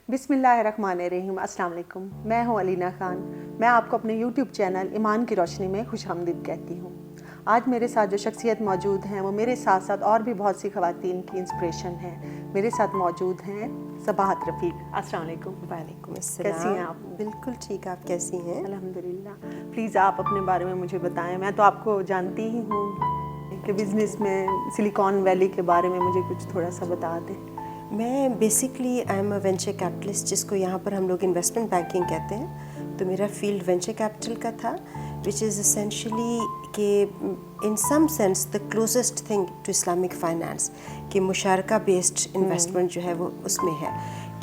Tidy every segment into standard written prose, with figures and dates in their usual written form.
बिस्मिल्लाहिर्रहमानिर्रहीम। अस्सलाम वालेकुम। मैं हूँ अलीना खान। मैं आपको अपने यूट्यूब चैनल ईमान की रोशनी में खुशामदीद कहती हूँ। आज मेरे साथ जो शख्सियत मौजूद हैं वो मेरे साथ साथ और भी बहुत सी ख़वातीन की इंस्पिरेशन हैं। मेरे साथ मौजूद हैं सबाहत रफ़ीक। अस्सलाम वालेकुम। वालेकुम अस्सलाम। कैसी हैं आप? बिल्कुल ठीक, आप कैसी हैं? अल्हम्दुलिल्लाह। प्लीज़ आप अपने बारे में मुझे बताएं। मैं तो आपको जानती ही हूँ कि बिज़नेस में सिलिकॉन वैली के बारे में मुझे कुछ थोड़ा सा बता दें। मैं basically I am a venture capitalist, जिसको यहाँ पर हम लोग इन्वेस्टमेंट बैंकिंग कहते हैं। तो मेरा फील्ड वेंचर कैपिटल का था, विच इज़ एसेंशली कि in some sense the closest thing to Islamic finance, कि मुशारका बेस्ड इन्वेस्टमेंट जो है वो उसमें है,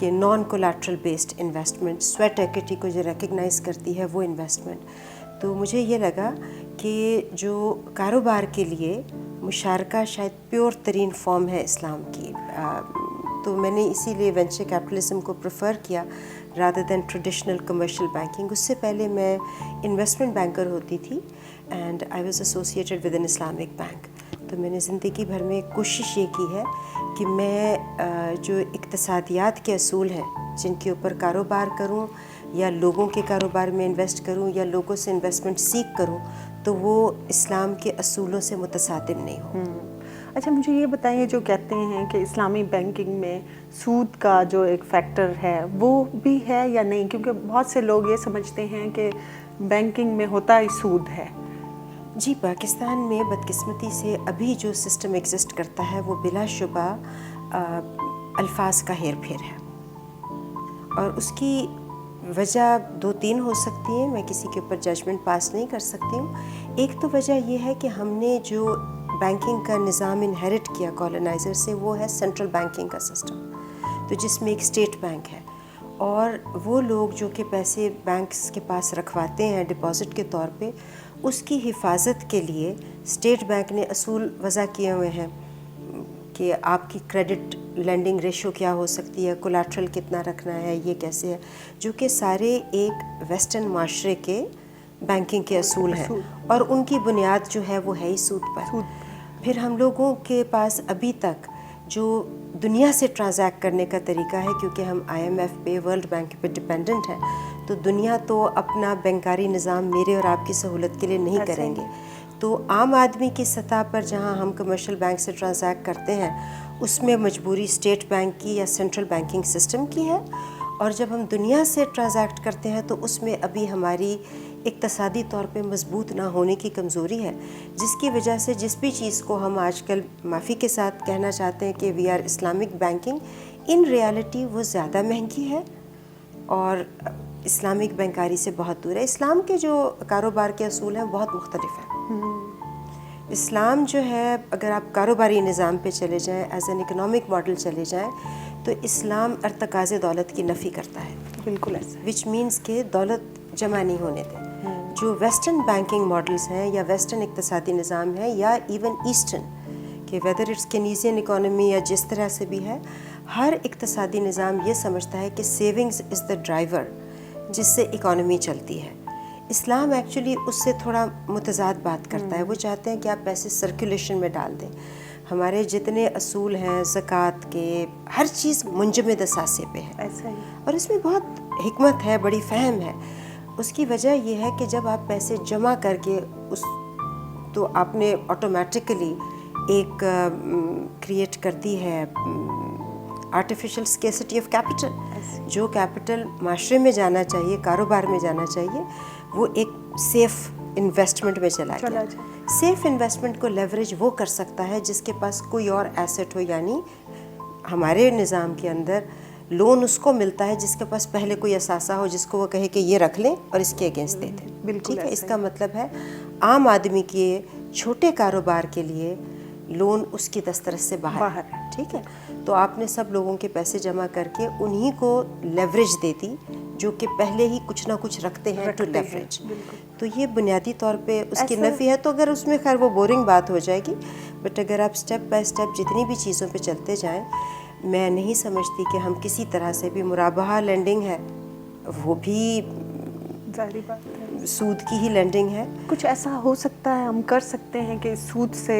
कि non collateral based investment, sweat equity को जो रिकग्नाइज़ करती है वो इन्वेस्टमेंट। तो मुझे ये लगा कि जो कारोबार के लिए मुशारका शायद प्योर तरीन फॉर्म है इस्लाम की, तो मैंने इसीलिए वेंचर कैपिटलिज्म को प्रेफर किया rather than traditional commercial banking. उससे पहले मैं इन्वेस्टमेंट बैंकर होती थी and I was associated with an Islamic bank. तो मैंने ज़िंदगी भर में कोशिश ये की है कि मैं जो इक्तसादियात के असूल हैं जिनके ऊपर कारोबार करूं, या लोगों के कारोबार में इन्वेस्ट करूं, या लोगों से इन्वेस्टमेंट सीख करूं, तो वो इस्लाम के असूलों से मुतसादिम नहीं हो। अच्छा, मुझे ये बताइए, जो कहते हैं कि इस्लामी बैंकिंग में सूद का जो एक फैक्टर है वो भी है या नहीं? क्योंकि बहुत से लोग ये समझते हैं कि बैंकिंग में होता ही सूद है। जी, पाकिस्तान में बदकिस्मती से अभी जो सिस्टम एग्जिस्ट करता है वो बिलाशुबा अल्फाज का हेर फेर है, और उसकी वजह 2-3 हो सकती हैं। मैं किसी के ऊपर जजमेंट पास नहीं कर सकती हूँ। एक तो वजह ये है कि हमने जो बैंकिंग का निज़ाम इनहेरिट किया कॉलोनाइज़र से, वो है सेंट्रल बैंकिंग का सिस्टम, तो जिसमें एक स्टेट बैंक है, और वो लोग जो कि पैसे बैंक्स के पास रखवाते हैं डिपॉज़िट के तौर पे, उसकी हिफाजत के लिए स्टेट बैंक ने असूल वज़ा किए हुए हैं कि आपकी क्रेडिट लेंडिंग रेशो क्या हो सकती है, कोलैटरल कितना रखना है, ये कैसे है, जो कि सारे एक वेस्टर्न माशरे के बैंकिंग के असूल हैं, और उनकी बुनियाद जो है वो है ही सूद पर। फिर हम लोगों के पास अभी तक जो दुनिया से ट्रांजैक्ट करने का तरीका है, क्योंकि हम IMF पे, वर्ल्ड बैंक पे डिपेंडेंट हैं, तो दुनिया तो अपना बैंकारी निज़ाम मेरे और आपकी सहूलत के लिए नहीं करेंगे। तो आम आदमी की सतह पर जहां हम कमर्शियल बैंक से ट्रांजैक्ट करते हैं, उसमें मजबूरी स्टेट बैंक की या सेंट्रल बैंकिंग सिस्टम की है, और जब हम दुनिया से ट्रांजैक्ट करते हैं तो उसमें अभी हमारी इक्तसादी तौर पे मजबूत ना होने की कमज़ोरी है, जिसकी वजह से जिस भी चीज़ को हम आजकल माफ़ी के साथ कहना चाहते हैं कि we are Islamic banking, in reality वो ज़्यादा महंगी है और इस्लामिक बैंकारी से बहुत दूर है। इस्लाम के जो कारोबार के असूल हैं बहुत मुख्तलिफ हैं। इस्लाम जो है, अगर आप कारोबारी निज़ाम पे चले जाएं, एज एन इकनॉमिक मॉडल चले जाएं, तो इस्लाम अर्तकाज़ दौलत की नफ़ी करता है। बिल्कुल ऐसा, विच मीन्स के दौलत जमा नहीं होने दें। जो वेस्टर्न बैंकिंग मॉडल्स हैं, या वेस्टर्न इक़्तिसादी निज़ाम है, या इवन ईस्टर्न, कि वेदर इट्स केनीजियन इकोनॉमी या जिस तरह से भी है, हर इक़्तिसादी निज़ाम ये समझता है कि सेविंग्स इज़ द ड्राइवर जिससे इकोनॉमी चलती है। इस्लाम एक्चुअली उससे थोड़ा मुतज़ाद बात करता है। वो चाहते हैं कि आप पैसे सर्कुलेशन में डाल दें। हमारे जितने असूल हैं ज़कात के, हर चीज़ मुंजमद असासे पे है ऐसा ही। और इसमें बहुत हिकमत है, बड़ी फ़हम है। उसकी वजह यह है कि जब आप पैसे जमा करके उस, तो आपने ऑटोमेटिकली एक क्रिएट कर दी है आर्टिफिशियल स्केसिटी ऑफ कैपिटल। जो कैपिटल माशरे में जाना चाहिए, कारोबार में जाना चाहिए, वो एक सेफ़ इन्वेस्टमेंट में चला गया। सेफ़ इन्वेस्टमेंट को लेवरेज वो कर सकता है जिसके पास कोई और एसेट हो, यानी हमारे निज़ाम के अंदर लोन उसको मिलता है जिसके पास पहले कोई असासा हो, जिसको वो कहे कि ये रख लें और इसके अगेंस्ट दे दें। ठीक है, इसका मतलब है आम आदमी के छोटे कारोबार के लिए लोन उसकी दस्तरस से बाहर है। ठीक है, तो आपने सब लोगों के पैसे जमा करके उन्हीं को लेवरेज दे दी, जो कि पहले ही कुछ ना कुछ रखते हैं टू लेवरेज। तो ये बुनियादी तौर पे उसकी नफ़ी है। तो अगर उसमें खैर वो बोरिंग बात हो जाएगी, बट अगर आप स्टेप बाय स्टेप जितनी भी चीज़ों पे चलते जाएं, मैं नहीं समझती कि हम किसी तरह से भी, मुराबहा लेंडिंग है वो भी जारी बात है, सूद की ही लेंडिंग है। कुछ ऐसा हो सकता है हम कर सकते हैं कि सूद से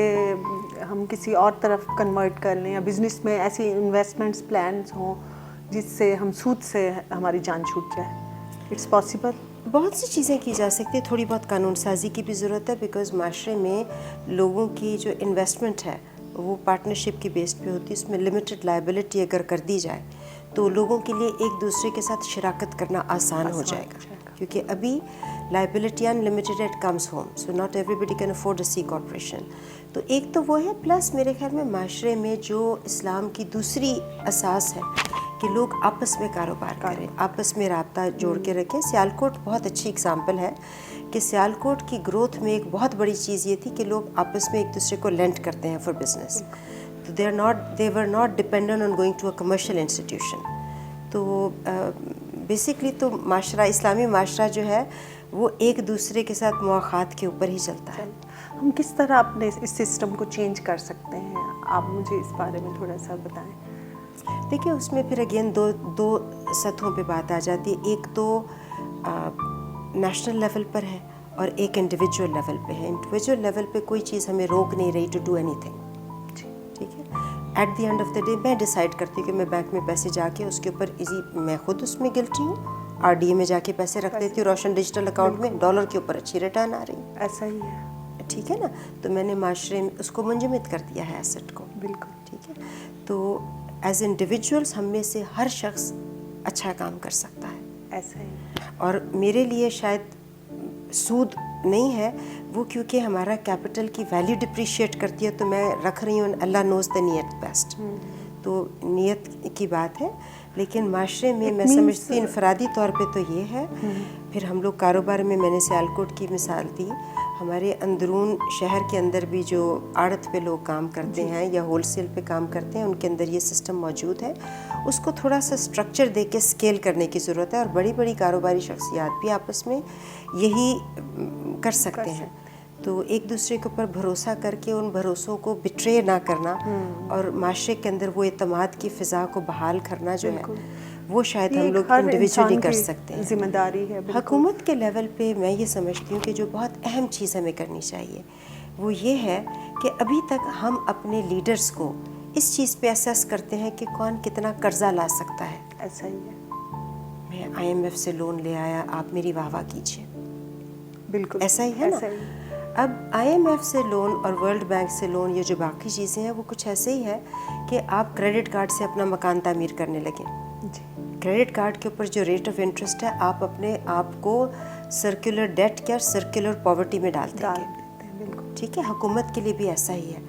हम किसी और तरफ कन्वर्ट कर लें, या बिज़नेस में ऐसी इन्वेस्टमेंट्स प्लान्स हों जिससे हम सूद से हमारी जान छूट जाए? It's possible? बहुत सी चीज़ें की जा सकती है, थोड़ी बहुत कानून साजी की भी ज़रूरत है, बिकॉज़ माशरे में लोगों की जो इन्वेस्टमेंट है वो पार्टनरशिप की बेस पे होती है। उसमें लिमिटेड लायबिलिटी अगर कर दी जाए तो लोगों के लिए एक दूसरे के साथ शराकत करना आसान हो जाएगा, क्योंकि अभी liability unlimited it comes home, so not everybody can afford a C corporation. तो एक तो वो है, प्लस मेरे ख्याल में माशरे में जो इस्लाम की दूसरी असास है कि लोग आपस में कारोबार करें, आपस में राब्ता जोड़ के रखें। सियालकोट बहुत अच्छी एग्जांपल है कि सियालकोट की ग्रोथ में एक बहुत बड़ी चीज़ ये थी कि लोग आपस में एक दूसरे को लेंड करते हैं फॉर बिजनेस। तो they were not dependent on going to a commercial institution. तो बेसिकली तो माशरा, इस्लामी माशरा जो है वो एक दूसरे के साथ मुआखात के ऊपर ही चलता है। हम किस तरह अपने इस सिस्टम को चेंज कर सकते हैं? आप मुझे इस बारे में थोड़ा सा बताएं। देखिए, उसमें फिर अगेन दो सतहों पे बात आ जाती है। एक तो नेशनल लेवल पर है और एक इंडिविजुअल लेवल पे है। इंडिविजुअल लेवल पे कोई चीज़ हमें रोक नहीं रही टू डू एनीथिंग, ठीक है। At the end of the day मैं डिसाइड करती हूँ कि मैं बैंक में पैसे जाके उसके ऊपर मैं खुद उसमें गिल्टी हूँ, RDA में जाके पैसे रख देती हूँ, रोशन डिजिटल अकाउंट में डॉलर के ऊपर अच्छी रिटर्न आ रही है। ऐसा ही है, ठीक है ना। तो मैंने माशरे में उसको मुंजमद कर दिया है एसेट को, बिल्कुल ठीक है। तो एज इंडिविजुअल्स हम में से हर शख्स अच्छा काम कर सकता है, ऐसा ही। और मेरे लिए शायद सूद नहीं है वो, क्योंकि हमारा कैपिटल की वैल्यू डिप्रिशिएट करती है, तो मैं रख रही हूँ, अल्लाह नोज़ द नियत बेस्ट। तो नियत की बात है, लेकिन माशरे में मैं समझती इनफरादी तौर पे तो ये है। फिर हम लोग कारोबार में, मैंने सियालकोट की मिसाल दी, हमारे अंदरून शहर के अंदर भी जो आड़त पे लोग काम करते हैं या होलसेल पे काम करते हैं, उनके अंदर ये सिस्टम मौजूद है। उसको थोड़ा सा स्ट्रक्चर दे के स्केल करने की ज़रूरत है, और बड़ी बड़ी कारोबारी शख्सियात भी आपस में यही कर सकते हैं। तो एक दूसरे के ऊपर भरोसा करके उन भरोसों को बिट्रे ना करना और माशरे के अंदर वो एतमाद की फ़िज़ा को बहाल करना जो है, वो शायद हम लोग इंडिविजुअली कर सकते हैं। जिम्मेदारी है हुकूमत के लेवल पे मैं ये समझती हूँ कि जो बहुत अहम चीज़ हमें करनी चाहिए वो ये है कि अभी तक हम अपने लीडर्स को इस चीज़ पे असेस करते हैं कि कौन कितना कर्जा ला सकता है। ऐसा ही है। मैं IMF से लोन ले आया, आप मेरी वाह कीजिए, बिल्कुल ऐसा ही है ना। ऐसा ही। अब IMF से लोन और वर्ल्ड बैंक से लोन, ये जो बाकी चीज़ें हैं, वो कुछ ऐसे ही है कि आप क्रेडिट कार्ड से अपना मकान तामीर करने लगे। क्रेडिट कार्ड के ऊपर जो रेट ऑफ इंटरेस्ट है, आप अपने आप को सर्कुलर डेट या सर्कुलर पॉवर्टी में डाल देंगे, ठीक है। हुकूमत के लिए भी ऐसा ही है।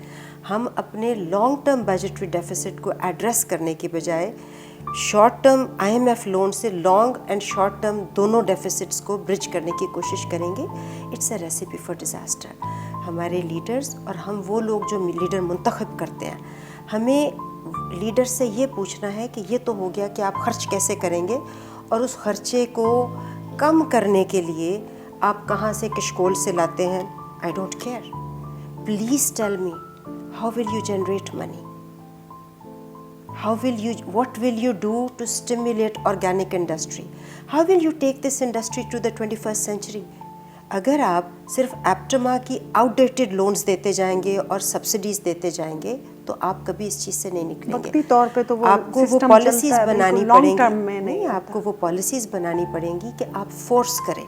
हम अपने लॉन्ग टर्म बजटरी डेफिसिट को एड्रेस करने के बजाय शॉर्ट टर्म IMF लोन से लॉन्ग एंड शॉर्ट टर्म दोनों डेफिसिट्स को ब्रिज करने की कोशिश करेंगे। It's a recipe for disaster. हमारे लीडर्स और हम वो लोग जो लीडर मुंतखब करते हैं, हमें लीडर से ये पूछना है कि ये तो हो गया कि आप खर्च कैसे करेंगे, और उस खर्चे को कम करने के लिए आप कहाँ से किशकोल से लाते हैं। I don't care, please tell me how will you generate money, what will you do to stimulate organic industry, how will you take this industry to the 21st century? अगर आप सिर्फ एप्टमा की आउटडेटेड लोन्स देते जाएंगे और subsidies देते जाएंगे तो आप कभी इस चीज़ से नहीं निकलेंगे। वक्ती तौर पे तो वो आपको वो पॉलिसीज बनानी पड़ेंगी, नहीं, आपको वो पॉलिसीज बनानी पड़ेंगी कि आप फोर्स करें।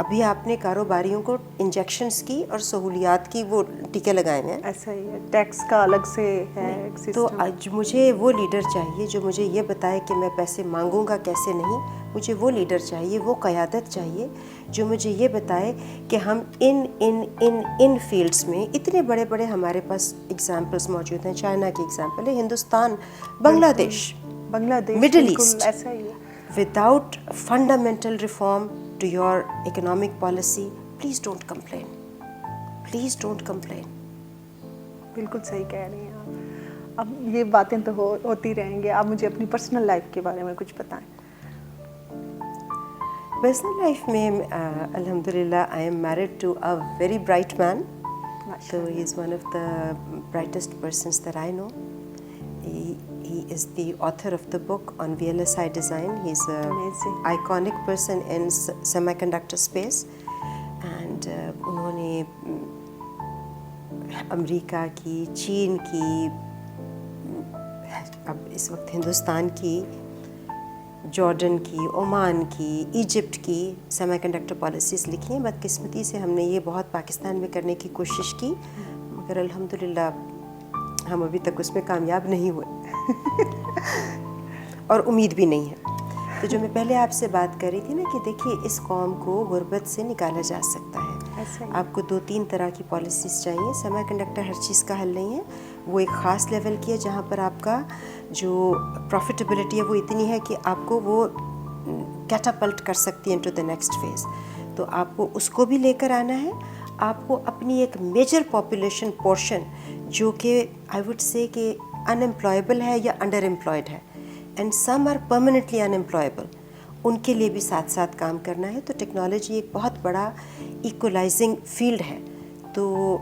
अभी आपने कारोबारियों को इंजेक्शंस की और सहूलियात की वो टीके लगाए हैं, ऐसा ही है। टैक्स का अलग से है तो आज मुझे वो लीडर चाहिए जो मुझे ये बताए कि मैं पैसे मांगूंगा कैसे नहीं। मुझे वो लीडर चाहिए, वो क़यादत चाहिए जो मुझे ये बताए कि हम इन फील्ड्स में, इतने बड़े बड़े हमारे पास एग्जाम्पल्स मौजूद हैं। चाइना की एग्जाम्पल है, हिंदुस्तान, बांग्लादेश, मिडिल ईस्ट। ऐसा ही है। Without fundamental reform to your economic policy, please don't complain, please don't complain. बिल्कुल सही कह रही हैं आप। अब ये बातें तो होती रहेंगी, आप मुझे अपनी पर्सनल लाइफ के बारे में कुछ बताएं। पर्सनल लाइफ में अल्हम्दुलिल्लाह I am married to a very bright man, so he is one of the brightest persons that I know. He is the author of the book on VLSI design. He's an iconic person in semiconductor space, and उन्होंने America की, चीन की, اب اس وقت ہندوستان کی، Jordan کی، Oman کی، Egypt کی سیمی کنڈکٹر پالیسیز لکھی ہیں. بدقسمتی سے ہم نے یہ بہت پاکستان میں کرنے کی کوشش کی، مگر الحمدللہ ہم ابھی تک اس میں کامیاب نہیں ہوئے اور امید بھی نہیں ہے. تو جو میں پہلے آپ سے بات کر رہی تھی نا کہ دیکھیے اس قوم کو غربت سے نکالا جا سکتا ہے. آپ کو 2-3 طرح کی پالیسیز چاہیے. سیمی کنڈکٹر ہر چیز کا حل نہیں ہے، وہ ایک خاص لیول کی ہے جہاں پر آپ کا جو پروفیٹیبلٹی ہے وہ اتنی ہے کہ آپ کو وہ کیٹاپلٹ کر سکتی ہے انٹو دا نیکسٹ فیز. تو آپ کو اس کو بھی لے کر آنا ہے. آپ کو اپنی ایک میجر پاپولیشن پورشن جو کہ آئی وڈ سے کہ ان امپلائیبل ہے یا انڈر امپلائڈ ہے and some are permanently unemployable, ان کے لیے بھی ساتھ ساتھ کام کرنا ہے. تو ٹیکنالوجی ایک بہت بڑا ایکولائزنگ فیلڈ ہے. تو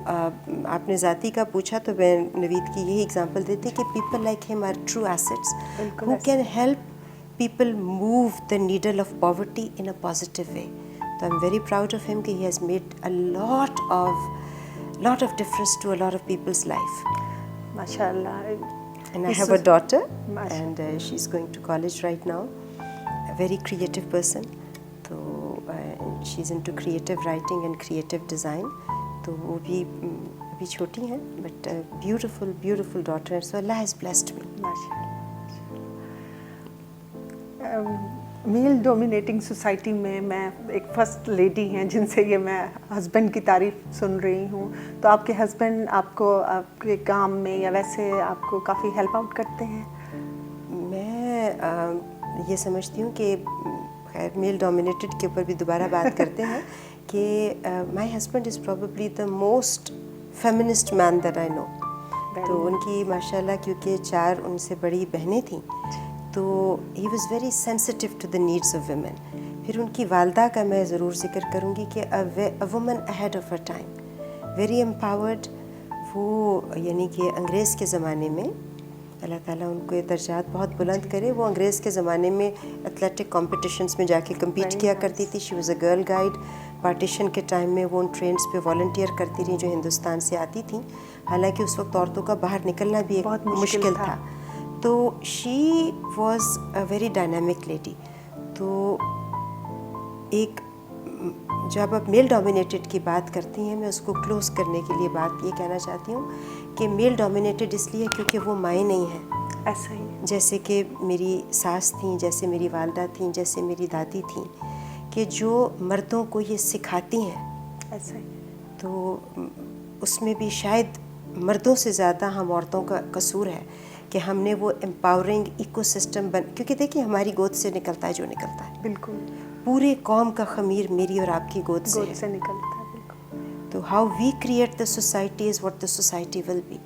آپ نے ذاتی کا پوچھا تو میں نوید کی یہی اگزامپل دیتی کہ پیپل لائک ہم are true assets who can help people move the needle of poverty in a positive way. So I'm very proud of him that he has made a lot of difference to a lot of people's life. MashaAllah. And I have a daughter and she's going to college right now. A very creative person. So she's into creative writing and creative design. تو وہ بھی ابھی چھوٹی ہیں but a beautiful daughter. So Allah has blessed me. MashaAllah. Male dominating society میں ایک first lady ہیں جن سے یہ میں ہسبینڈ کی تعریف سن رہی ہوں. تو آپ کے ہسبینڈ آپ کو آپ کے کام میں یا ویسے آپ کو کافی ہیلپ آؤٹ کرتے ہیں؟ میں یہ سمجھتی ہوں کہ خیر میل ڈومینیٹڈ کے اوپر بھی دوبارہ بات کرتے ہیں کہ my husband is probably the most feminist man that I know. تو ان کی ماشاء اللہ کیونکہ 4 ان سے بڑی بہنیں تھیں تو he was very sensitive to the needs of women. پھر ان کی والدہ کا میں ضرور ذکر کروں گی کہ a woman ahead of her time, very empowered. وہ یعنی کہ انگریز کے زمانے میں اللہ تعالیٰ ان کو درجات بہت بلند کرے، وہ انگریز کے زمانے میں ایتھلیٹک کمپٹیشنز میں جا کے کمپیٹ کیا کرتی تھی. She was a girl guide. Partition کے ٹائم میں وہ ان ٹرینس پہ والنٹیئر کرتی رہی جو ہندوستان سے آتی تھیں، حالانکہ اس وقت عورتوں کا باہر نکلنا بھی ایک بہت مشکل تھا. تو she was a very dynamic lady. تو ایک جب آپ میل ڈومینیٹڈ کی بات کرتی ہیں میں اس کو کلوز کرنے کے لیے بات یہ کہنا چاہتی ہوں کہ میل ڈومینیٹڈ اس لیے کیونکہ وہ مائیں نہیں ہیں. ایسا ہی جیسے کہ میری ساس تھیں، جیسے میری والدہ تھیں، جیسے میری دادی تھیں، کہ جو مردوں کو یہ سکھاتی ہیں. ایسا ہی تو اس میں بھی شاید مردوں سے زیادہ ہم عورتوں کا قصور ہے کہ ہم نے وہ امپاورنگ ایکو سسٹم کیونکہ دیکھیے ہماری گود سے نکلتا ہے جو نکلتا ہے. بالکل پورے قوم کا خمیر میری اور آپ کی گود سے نکلتا ہے. بالکل. تو how we create the society is what the society will be.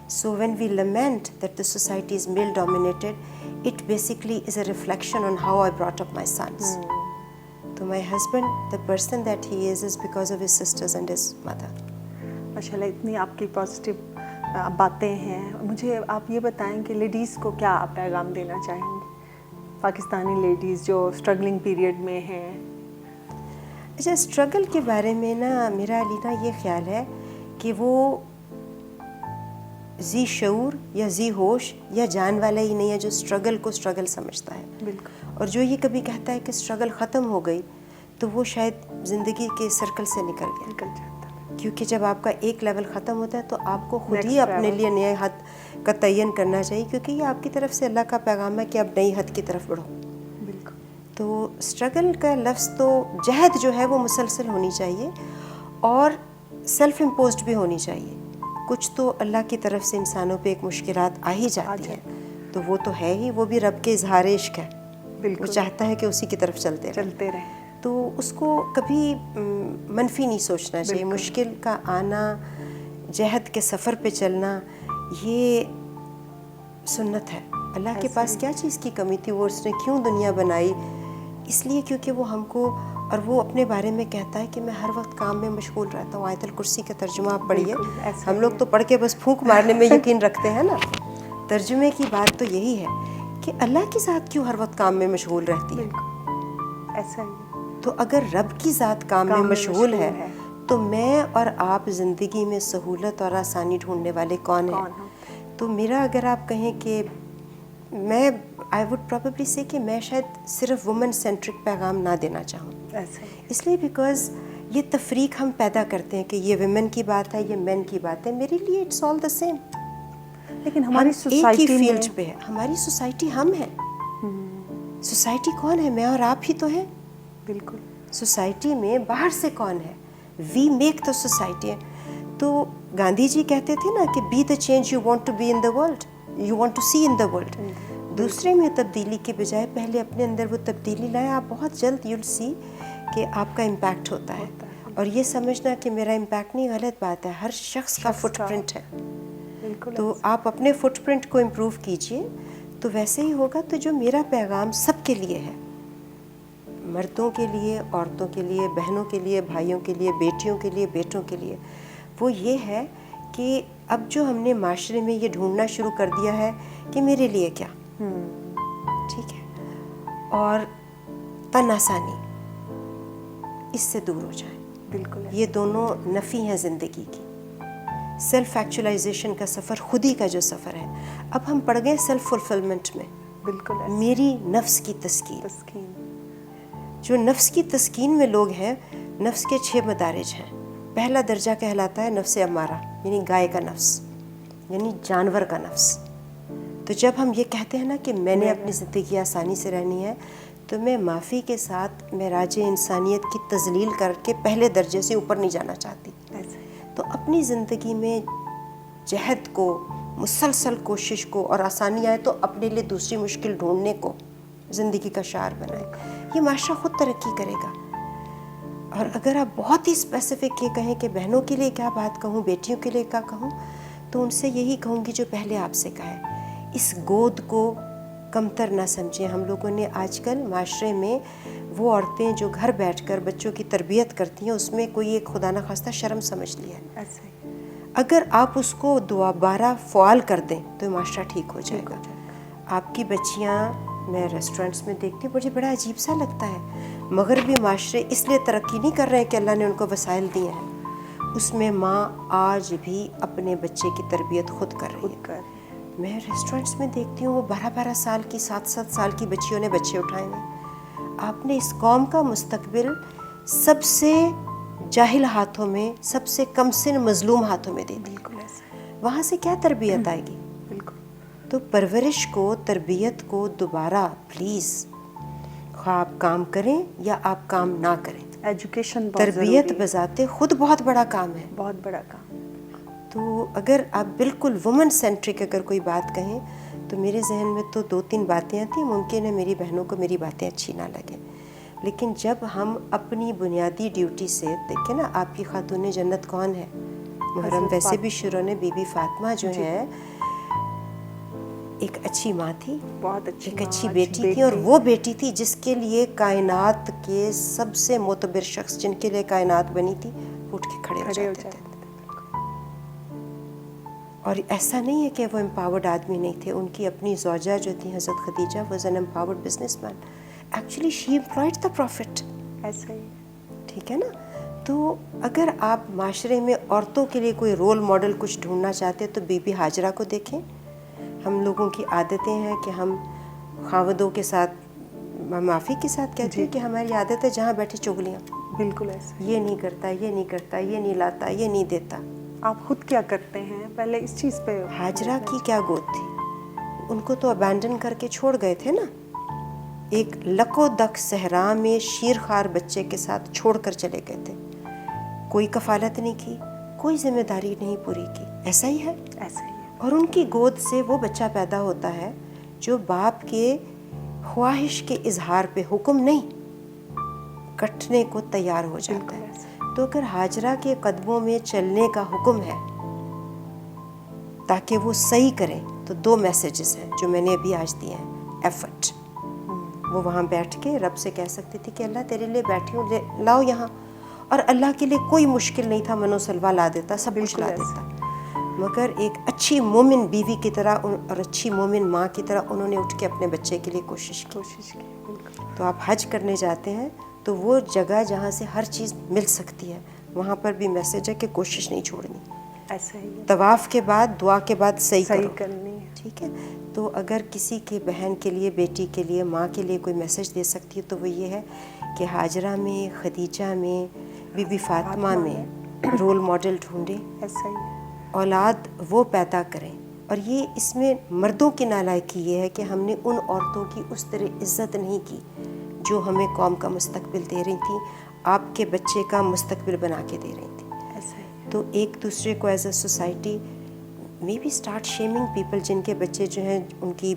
So when we lament that the society is male dominated it basically is a reflection on how I brought up my sons. تو my husband the person that he is because of his sisters and his mother. ماشاء اللہ اتنی آپ کی positive باتیں ہیں. مجھے آپ یہ بتائیں کہ لیڈیز کو کیا آپ پیغام دینا چاہیں گے، پاکستانی لیڈیز جو اسٹرگلنگ پیریڈ میں ہیں؟ اچھا اسٹرگل کے بارے میں نا میرا لینا یہ خیال ہے کہ وہ ذی شعور یا ذی ہوش یا جان والا ہی نہیں ہے جو اسٹرگل کو اسٹرگل سمجھتا ہے. بالکل. اور جو یہ کبھی کہتا ہے کہ اسٹرگل ختم ہو گئی تو وہ شاید زندگی کے سرکل سے نکل جاتا ہے. کیونکہ جب آپ کا ایک لیول ختم ہوتا ہے تو آپ کو خود ہی اپنے لیے نئے حد کا تعین کرنا چاہیے، کیونکہ یہ آپ کی طرف سے اللہ کا پیغام ہے کہ اب نئی حد کی طرف بڑھو. بالکل. تو اسٹرگل کا لفظ تو جہد جو ہے وہ مسلسل ہونی چاہیے اور سیلف امپوزڈ بھی ہونی چاہیے. کچھ تو اللہ کی طرف سے انسانوں پہ ایک مشکلات آ ہی جاتی ہیں تو وہ تو ہے ہی، وہ بھی رب کے اظہار عشق ہے. وہ چاہتا ہے کہ اسی کی طرف چلتے رہیں. تو اس کو کبھی منفی نہیں سوچنا چاہیے. مشکل کا آنا، جہد کے سفر پہ چلنا یہ سنت ہے. اللہ کے پاس کیا چیز کی کمی تھی، وہ اس نے کیوں دنیا بنائی؟ اس لیے کیونکہ وہ ہم کو، اور وہ اپنے بارے میں کہتا ہے کہ میں ہر وقت کام میں مشغول رہتا ہوں. آیت الکرسی کا ترجمہ آپ پڑھیے. ہم لوگ تو پڑھ کے بس پھونک مارنے میں یقین رکھتے ہیں نا. ترجمے کی بات تو یہی ہے کہ اللہ کی ذات کیوں ہر وقت کام میں مشغول رہتی ہے. ایسا ہی. تو اگر رب کی ذات کام میں مشغول ہے تو میں اور آپ زندگی میں سہولت اور آسانی ڈھونڈنے والے کون ہیں؟ تو میرا اگر آپ کہیں کہ मैं आई वुड प्रॉबेबली से कि मैं शायद सिर्फ वुमेन सेंट्रिक पैगाम ना देना चाहूँ, ऐसा ही इसलिए बिकॉज ये तफरीक हम पैदा करते हैं कि ये वुमेन की बात है, ये मेन की बात है, मेरे लिए इट्स ऑल द सेम। लेकिन हमारी एक ही सोसाइटी फील्ड में पे है, हमारी सोसाइटी हम हैं। सोसाइटी कौन है? मैं और आप ही तो हैं। बिल्कुल सोसाइटी में बाहर से कौन है? We make the society. तो गांधी जी कहते थे ना कि be the change you want to be in the world, you want to see in the world. दूसरे में तब्दीली के बजाय पहले अपने अंदर वो तब्दीली लाएं। आप बहुत जल्द यूल सी कि आपका इम्पैक्ट होता है। और ये समझना कि मेरा इम्पैक्ट नहीं, गलत बात है। हर शख्स का फुटप्रिंट है। बिल्कुल तो आप अपने फुटप्रिंट को इम्प्रूव कीजिए, तो वैसे ही होगा। तो जो मेरा पैगाम सबके लिए है, मर्दों के लिए, औरतों के लिए, बहनों के लिए, भाइयों के लिए, बेटियों के लिए, बेटों के लिए, वो ये है कि अब जो हमने माशरे में ये ढूंढना शुरू कर दिया है कि मेरे लिए क्या, ठीक है, और तनासानी, इससे दूर हो जाए। बिल्कुल ये दोनों नफ़ी हैं ज़िंदगी की। सेल्फ एक्चुअलाइजेशन का सफ़र, खुद ही का जो सफ़र है, अब हम पड़ गए सेल्फ फुलफिलमेंट में। बिल्कुल ऐसा। मेरी नफ्स की तस्कीन, तस्कीन जो नफ्स की तस्कीन में लोग हैं, नफ्स के 6 मदारिज हैं। पहला दर्जा कहलाता है नफ्स अम्मारा, यानी गाय का नफ्स, यानी जानवर का नफ्स। तो जब हम ये कहते हैं ना कि मैंने अपनी ज़िंदगी आसानी से रहनी है, तो मैं माफ़ी के साथ महराज इंसानियत की तजलील करके पहले दर्जे से ऊपर नहीं जाना चाहती। ऐसा तो अपनी ज़िंदगी में जहद को, मुसलसल कोशिश को, और आसानी आए तो अपने लिए दूसरी मुश्किल ढूंढने को ज़िंदगी का शार बनाए। ये माशरा खुद तरक्की करेगा। और अगर आप बहुत ही स्पेसिफिक ये कहें कि बहनों के लिए क्या बात कहूँ, बेटियों के लिए क्या कहूँ, तो उनसे यही कहूँगी जो पहले आपसे कहा है, इस गोद को कमतर ना समझें। हम लोगों ने आजकल माशरे में वो औरतें जो घर बैठकर बच्चों की तरबियत करती हैं, उसमें कोई एक खुदा न खास्ता शर्म समझ लिया है। ऐसा ही अगर आप उसको दोबारा फ़आल कर दें तो माशरा ठीक हो जाएगा। आपकी बच्चियाँ, मैं रेस्टोरेंट्स में देखती हूँ, मुझे बड़ा अजीब सा लगता है, मगरबी माशरे इसलिए तरक्की नहीं कर रहे हैं कि अल्लाह ने उनको वसाइल दिए हैं, उसमें माँ आज भी अपने बच्चे की तरबियत खुद कर रही है। मैं रेस्टोरेंट्स में देखती हूँ, वो 12-12 साल की, 7-7 साल की बच्चियों ने बच्चे उठाए हैं। आपने इस कौम का मुस्तकबिल सबसे जाहिल हाथों में, सबसे कम सिन मजलूम हाथों में दे दी। बिल्कुल ऐसा। वहाँ से क्या तरबियत आएगी? बिल्कुल। तो परवरिश को, तरबियत को दोबारा प्लीज़, आप काम करें या आप काम ना करें, एजुकेशन बहुत तरबियत ज़रूरी है। बजाते खुद बहुत बड़ा काम है। बहुत बड़ा काम। तो अगर आप बिल्कुल वुमन सेंट्रिक अगर कोई बात कहें, तो मेरे जहन में तो 2-3 बातें आती हैं। मुमकिन है मेरी बहनों को मेरी बातें अच्छी ना लगें, लेकिन जब हम अपनी बुनियादी ड्यूटी से देखें ना, आपकी खातून जन्नत कौन है? मुहर्रम वैसे भी शुरू ने बीबी फातिमा जो है, एक अच्छी माँ थी, बहुत अच्छी, एक अच्छी बेटी थी, और वो बेटी थी जिसके लिए कायनात के सबसे मोतबर शख्स, जिनके लिए कायनात बनी थी, उठ के खड़े हो जाते थे। और ऐसा नहीं है कि वो एम्पावर्ड आदमी नहीं थे। उनकी अपनी ज़ौजा जो थी हज़रत Khadija, was an empowered businessman. Actually she employed the profit. ऐसा ही, ठीक है ना। तो अगर आप माशरे में औरतों के लिए कोई रोल मॉडल कुछ ढूंढना चाहते हैं, तो बीबी हाजरा को देखें। हम लोगों की आदतें हैं कि हम खावदों के साथ, माफ़ी के साथ कहते हैं कि हमारी आदत है जहाँ बैठे चुगलियाँ। बिल्कुल ऐसा। ये नहीं करता, ये नहीं करता, ये नहीं लाता, ये नहीं देता। आप खुद क्या करते हैं पहले इस चीज़ पे? हाजरा की क्या गोद थी? उनको तो अबैंडन करके छोड़ गए थे ना, एक लकोदक सहरा में शीरखार बच्चे के साथ छोड़कर चले गए थे। कोई कफालत नहीं की, कोई जिम्मेदारी नहीं पूरी की। ऐसा ही है, ऐसा ही है। और उनकी गोद से वो बच्चा पैदा होता है जो बाप के ख्वाहिश के इजहार पे हुक्म नहीं, कटने को तैयार हो जाता है। तो अगर हाजरा के कदमों में चलने का हुक्म है ताकि वो सही करें, तो 2 मैसेजेस हैं जो मैंने अभी आज दिए हैं। एफर्ट, वो वहाँ बैठ के रब से कह सकती थी कि अल्लाह तेरे लिए बैठी हूँ, लाओ यहाँ। और अल्लाह के लिए कोई मुश्किल नहीं था, मनोसलवा ला देता, सब कुछ ला देता। मगर एक अच्छी मोमिन बीवी की तरह और अच्छी मोमिन माँ की तरह उन्होंने उठ के अपने बच्चे के लिए कोशिश की। तो आप हज करने जाते हैं तो वो जगह जहाँ से हर चीज़ मिल सकती है, वहाँ पर भी मैसेज है कि कोशिश नहीं छोड़नी। ऐसा ही है। तवाफ़ के बाद, दुआ के बाद सही करनी है। ठीक है। تو اگر کسی کے بہن کے لیے، بیٹی کے لیے، ماں کے لیے کوئی میسیج دے سکتی ہے تو وہ یہ ہے کہ ہاجرہ میں، خدیجہ میں، بی بی فاطمہ میں رول ماڈل ڈھونڈیں، ایسا ہی اولاد وہ پیدا کریں. اور یہ اس میں مردوں کی نالائکی یہ ہے کہ ہم نے ان عورتوں کی اس طرح عزت نہیں کی جو ہمیں قوم کا مستقبل دے رہی تھیں، آپ کے بچے کا مستقبل بنا کے دے رہی تھیں. ایسا ہی تو ایک دوسرے کو as a society may be start shaming people جن کے بچے جو ہیں ان کی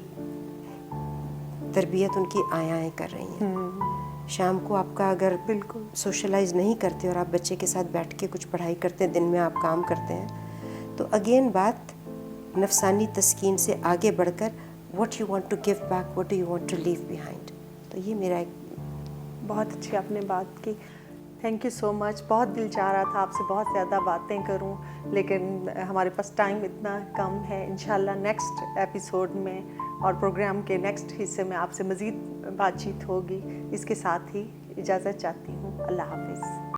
تربیت ان کی آئیں کر رہی ہیں. شام کو آپ کا اگر بالکل سوشلائز نہیں کرتے اور آپ بچے کے ساتھ بیٹھ کے کچھ پڑھائی کرتے ہیں، دن میں آپ کام کرتے ہیں، تو اگین بات نفسانی تسکین سے آگے بڑھ کر what you want to give back, what do you want to leave behind. تو یہ میرا ایک بہت اچھی آپ نے بات کی. تھینک یو سو مچ. بہت دل چاہ رہا تھا آپ سے بہت زیادہ باتیں کروں، لیکن ہمارے پاس ٹائم اتنا کم ہے. انشاءاللہ نیکسٹ ایپیسوڈ میں اور پروگرام کے نیکسٹ حصے میں آپ سے مزید بات چیت ہوگی. اس کے ساتھ ہی اجازت چاہتی ہوں. اللہ حافظ.